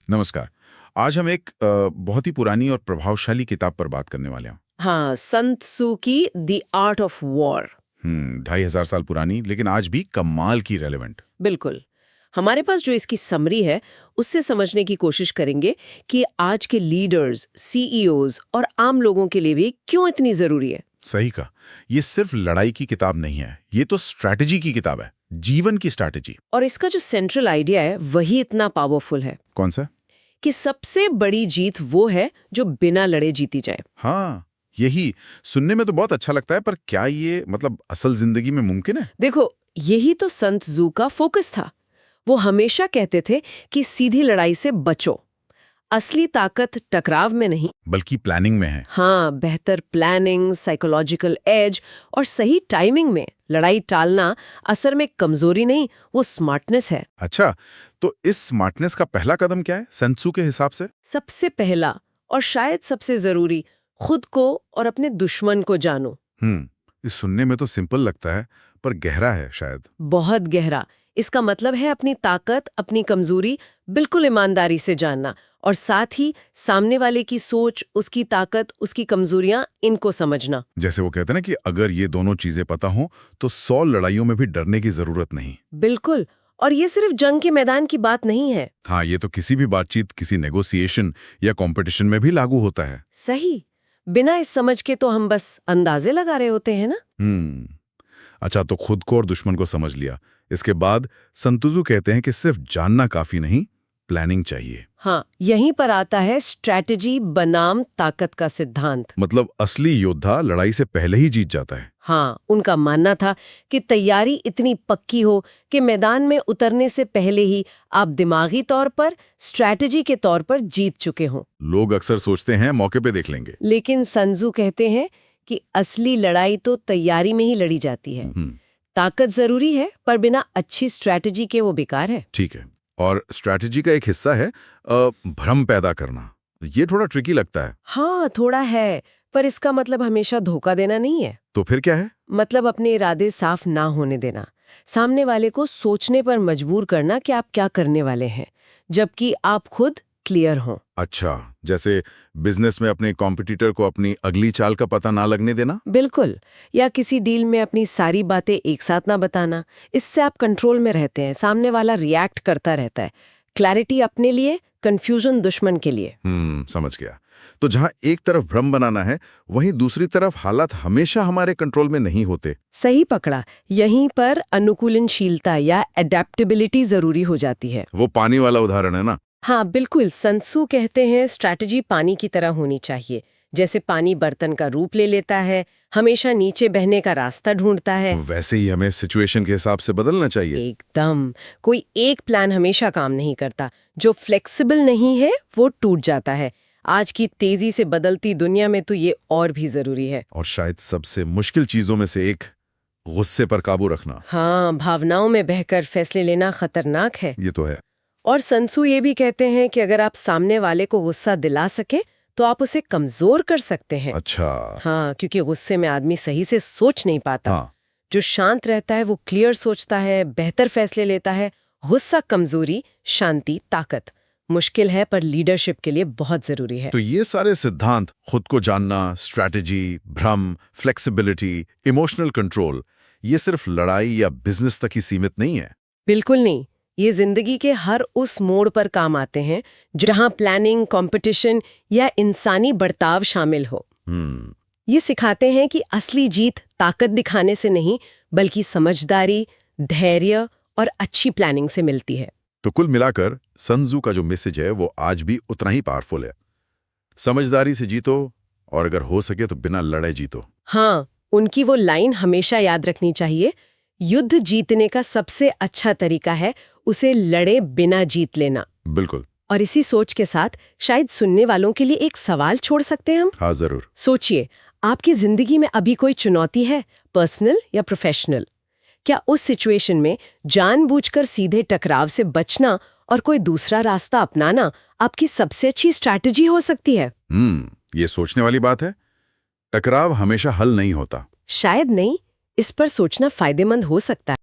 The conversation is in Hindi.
नमस्कार। आज हम एक बहुत ही पुरानी और प्रभावशाली किताब पर बात करने वाले हैं। हाँ, सन त्सू की द आर्ट ऑफ वॉर। 2500 साल पुरानी, लेकिन आज भी कमाल की रेलेवेंट। बिल्कुल। हमारे पास जो इसकी समरी है उससे समझने की कोशिश करेंगे कि आज के लीडर्स, सीईओज और आम लोगों के लिए भी क्यों इतनी जरूरी है। सही कहा। ये सिर्फ लड़ाई की किताब नहीं है, ये तो स्ट्रैटेजी की किताब है, जीवन की स्ट्रैटेजी। और इसका जो सेंट्रल आइडिया है वही इतना पावरफुल है कौन सा? कि सबसे बड़ी जीत वो है जो बिना लड़े जीती जाए। हाँ, यही सुनने में तो बहुत अच्छा लगता है, पर क्या ये मतलब असल जिंदगी में मुमकिन है? देखो, यही तो सन त्सू का फोकस था। वो हमेशा कहते थे कि सीधी लड़ाई से बचो। असली ताकत टकराव में नहीं, बल्कि प्लानिंग में है। हाँ, बेहतर प्लानिंग, साइकोलॉजिकल एज और सही टाइमिंग में लड़ाई टालना असल में कमजोरी नहीं, वो स्मार्टनेस है। अच्छा, तो इस स्मार्टनेस का पहला कदम क्या है sun tzu के हिसाब से? सबसे पहला और शायद सबसे जरूरी, खुद को और अपने दुश्मन को जानो। इस सुनने में तो सिंपल लगता है, पर गहरा है शायद। बहुत गहरा। इसका मतलब है अपनी ताकत, अपनी कमजोरी बिल्कुल ईमानदारी से जानना और साथ ही सामने वाले की सोच, उसकी ताकत, उसकी कमजोरियां, इनको समझना। जैसे वो कहते हैं ना कि अगर ये दोनों चीजें पता हो तो 100 लड़ाइयों में भी डरने की जरूरत नहीं। बिल्कुल। और ये सिर्फ जंग के मैदान की बात नहीं है। हाँ, ये तो किसी भी बातचीत, किसी नेगोशिएशन या कंपटीशन में भी लागू होता है। सही। बिना इस समझ के तो हम बस अंदाजे लगा रहे होते हैं ना। अच्छा, तो खुद को और दुश्मन को समझ लिया। इसके बाद sun tzu कहते हैं कि सिर्फ जानना काफी नहीं, प्लानिंग चाहिए। हाँ, यहीं पर आता है स्ट्रैटेजी बनाम ताकत का सिद्धांत। मतलब असली योद्धा लड़ाई से पहले ही जीत जाता है। हाँ, उनका मानना था कि तैयारी इतनी पक्की हो कि मैदान में उतरने से पहले ही आप दिमागी तौर पर, स्ट्रैटेजी के तौर पर जीत चुके हों। लोग अक्सर सोचते हैं मौके पे देख लेंगे, लेकिन sun tzu कहते हैं कि असली लड़ाई तो तैयारी में ही लड़ी जाती है। ताकत जरूरी है, पर बिना अच्छी स्ट्रैटेजी के वो बेकार है। ठीक है। और स्ट्रैटेजी का एक हिस्सा है भ्रम पैदा करना। ये थोड़ा ट्रिकी लगता है। हाँ, थोड़ा है, पर इसका मतलब हमेशा धोखा देना नहीं है। तो फिर क्या है? मतलब अपने इरादे साफ ना होने देना, सामने वाले को सोचने पर मजबूर करना कि आप क्या करने वाले हैं, जबकि आप खुद क्लियर हों। अच्छा, जैसे बिजनेस में अपने कॉम्पिटिटर को अपनी अगली चाल का पता ना लगने देना। बिल्कुल। या किसी डील में अपनी सारी बातें एक साथ ना बताना। इससे आप कंट्रोल में रहते हैं, सामने वाला रिएक्ट करता रहता है। क्लैरिटी अपने लिए, कंफ्यूजन दुश्मन के लिए। समझ गया। तो जहां एक तरफ भ्रम बनाना है, वहीं दूसरी तरफ हालात हमेशा हमारे कंट्रोल में नहीं होते। सही पकड़ा। यहीं पर अनुकूलनशीलता या एडेप्टेबिलिटी जरूरी हो जाती है। वो पानी वाला उदाहरण है ना। हाँ, बिल्कुल। sun tzu कहते हैं स्ट्रैटेजी पानी की तरह होनी चाहिए। जैसे पानी बर्तन का रूप ले लेता है, हमेशा नीचे बहने का रास्ता ढूंढता है, वैसे ही हमें सिचुएशन के हिसाब से बदलना चाहिए। एकदम। कोई एक प्लान हमेशा काम नहीं करता। जो फ्लेक्सिबल नहीं है वो टूट जाता है। आज की तेजी से बदलती दुनिया में तो ये और भी जरूरी है। और शायद सबसे मुश्किल चीजों में से एक, गुस्से पर काबू रखना। हाँ, भावनाओं में बहकर फैसले लेना खतरनाक है। ये तो है। और sun tzu ये भी कहते हैं कि अगर आप सामने वाले को गुस्सा दिला सके तो आप उसे कमजोर कर सकते हैं। अच्छा। हाँ, क्योंकि गुस्से में आदमी सही से सोच नहीं पाता। हाँ। जो शांत रहता है वो क्लियर सोचता है, बेहतर फैसले लेता है। गुस्सा कमजोरी, शांति ताकत। मुश्किल है, पर लीडरशिप के लिए बहुत जरूरी है। तो ये सारे सिद्धांत, खुद को जानना, स्ट्रैटेजी, भ्रम, फ्लेक्सिबिलिटी, इमोशनल कंट्रोल, ये सिर्फ लड़ाई या बिजनेस तक ही सीमित नहीं है। बिल्कुल नहीं। ये जिंदगी के हर उस मोड़ पर काम आते हैं जहां प्लानिंग, कंपटीशन या इंसानी बर्ताव शामिल हो। ये सिखाते हैं कि असली जीत ताकत दिखाने से नहीं, बल्कि समझदारी, धैर्य और अच्छी प्लानिंग से मिलती है। तो कुल मिलाकर sun tzu का जो मैसेज है वो आज भी उतना ही पावरफुल है। समझदारी से जीतो, और अगर हो सके तो बिना लड़े जीतो। हाँ, उनकी वो लाइन हमेशा याद रखनी चाहिए, युद्ध जीतने का सबसे अच्छा तरीका है उसे लड़े बिना जीत लेना। बिल्कुल। और इसी सोच के साथ शायद सुनने वालों के लिए एक सवाल छोड़ सकते हैं हम। हाँ, जरूर। सोचिए, आपकी जिंदगी में अभी कोई चुनौती है, पर्सनल या प्रोफेशनल। क्या उस सिचुएशन में जानबूझकर सीधे टकराव से बचना और कोई दूसरा रास्ता अपनाना आपकी सबसे अच्छी स्ट्रैटेजी हो सकती है? ये सोचने वाली बात है। टकराव हमेशा हल नहीं होता। शायद नहीं। इस पर सोचना फायदेमंद हो सकता है।